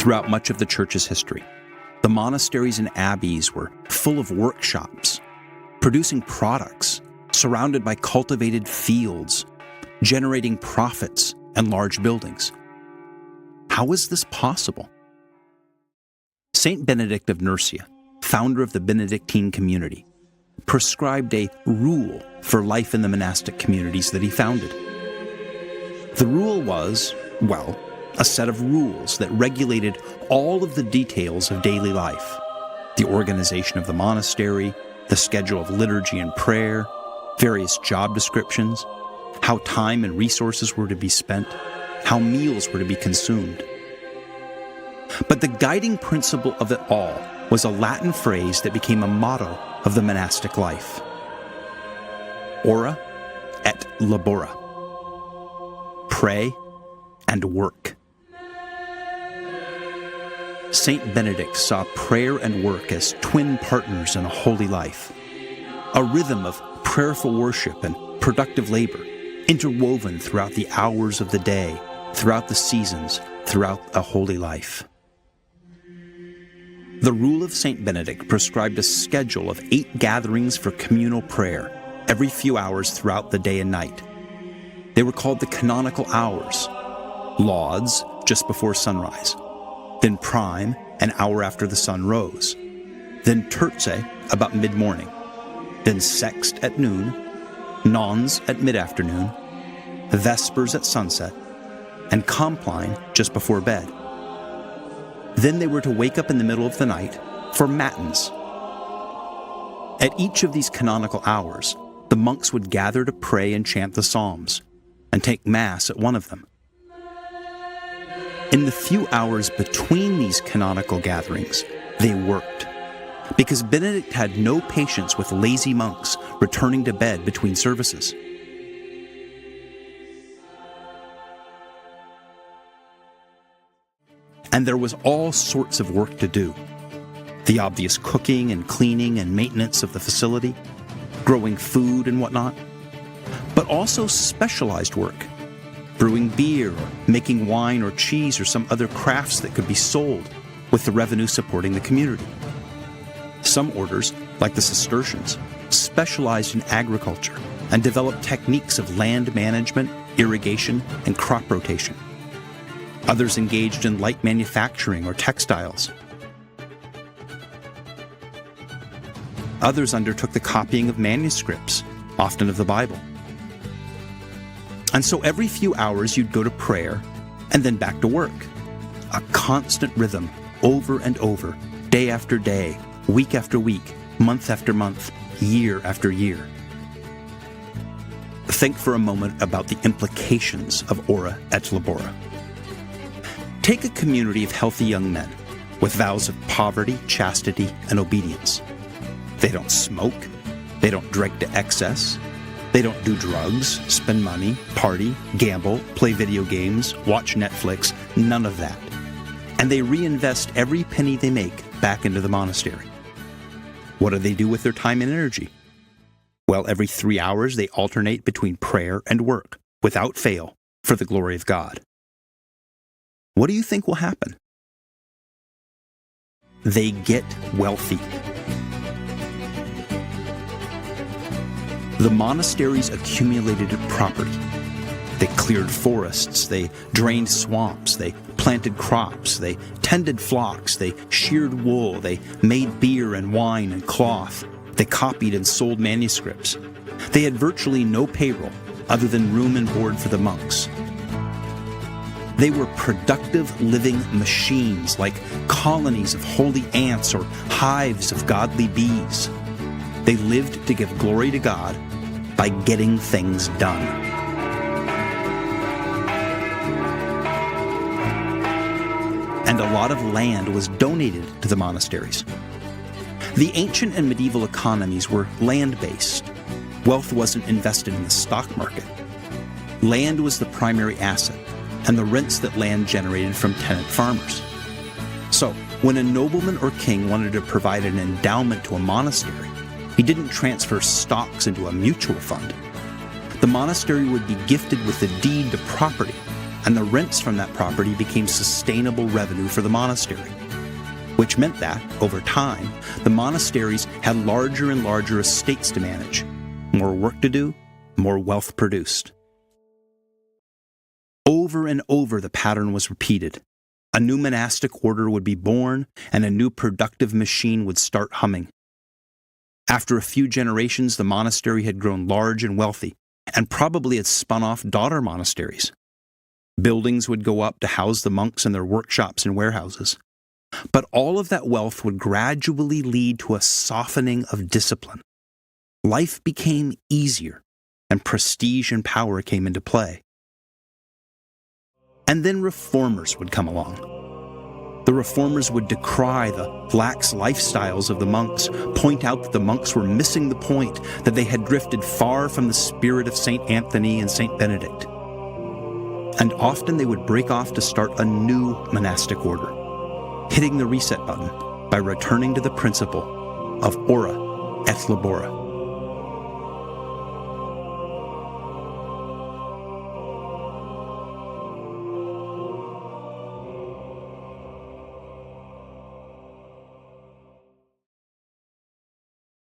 Throughout much of the church's history, the monasteries and abbeys were full of workshops, producing products, surrounded by cultivated fields, generating profits and large buildings. How is this possible? Saint Benedict of Nursia, founder of the Benedictine community, prescribed a rule for life in the monastic communities that he founded. The rule was, well, a set of rules that regulated all of the details of daily life: the organization of the monastery, the schedule of liturgy and prayer, various job descriptions, how time and resources were to be spent, how meals were to be consumed. But the guiding principle of it all was a Latin phrase that became a motto of the monastic life: ora et labora. Pray and work. Saint Benedict saw prayer and work as twin partners in a holy life, a rhythm of prayerful worship and productive labor, interwoven throughout the hours of the day, throughout the seasons, throughout a holy life. The rule of Saint Benedict prescribed a schedule of 8 gatherings for communal prayer every few hours throughout the day and night. They were called the canonical hours: lauds just before sunrise, then prime an hour after the sun rose, then terce about mid-morning, then sext at noon, nons at mid-afternoon, vespers at sunset, and compline just before bed. Then they were to wake up in the middle of the night for matins. At each of these canonical hours, the monks would gather to pray and chant the Psalms, and take Mass at one of them. In the few hours between these canonical gatherings, they worked, because Benedict had no patience with lazy monks returning to bed between services. And there was all sorts of work to do: the obvious cooking and cleaning and maintenance of the facility, growing food and whatnot, but also specialized work: brewing beer, or making wine or cheese or some other crafts that could be sold, with the revenue supporting the community. Some orders, like the Cistercians, specialized in agriculture and developed techniques of land management, irrigation, and crop rotation. Others engaged in light manufacturing or textiles. Others undertook the copying of manuscripts, often of the Bible. And so every few hours you'd go to prayer and then back to work. A constant rhythm, over and over, day after day, week after week, month after month, year after year. Think for a moment about the implications of ora et labora. Take a community of healthy young men with vows of poverty, chastity, and obedience. They don't smoke. They don't drink to excess. They don't do drugs, spend money, party, gamble, play video games, watch Netflix, none of that. And they reinvest every penny they make back into the monastery. What do they do with their time and energy? Well, every 3 hours they alternate between prayer and work, without fail, for the glory of God. What do you think will happen? They get wealthy. The monasteries accumulated property. They cleared forests, they drained swamps, they planted crops, they tended flocks, they sheared wool, they made beer and wine and cloth, they copied and sold manuscripts. They had virtually no payroll other than room and board for the monks. They were productive living machines, like colonies of holy ants or hives of godly bees. They lived to give glory to God by getting things done. And a lot of land was donated to the monasteries. The ancient and medieval economies were land-based. Wealth wasn't invested in the stock market. Land was the primary asset, and the rents that land generated from tenant farmers. So, when a nobleman or king wanted to provide an endowment to a monastery, he didn't transfer stocks into a mutual fund. The monastery would be gifted with the deed to property, and the rents from that property became sustainable revenue for the monastery, which meant that, over time, the monasteries had larger and larger estates to manage, more work to do, more wealth produced. Over and over the pattern was repeated. A new monastic order would be born, and a new productive machine would start humming. After a few generations, the monastery had grown large and wealthy, and probably had spun off daughter monasteries. Buildings would go up to house the monks in their workshops and warehouses. But all of that wealth would gradually lead to a softening of discipline. Life became easier, and prestige and power came into play. And then reformers would come along. The reformers would decry the lax lifestyles of the monks, point out that the monks were missing the point, that they had drifted far from the spirit of St. Anthony and St. Benedict. And often they would break off to start a new monastic order, hitting the reset button by returning to the principle of ora et labora.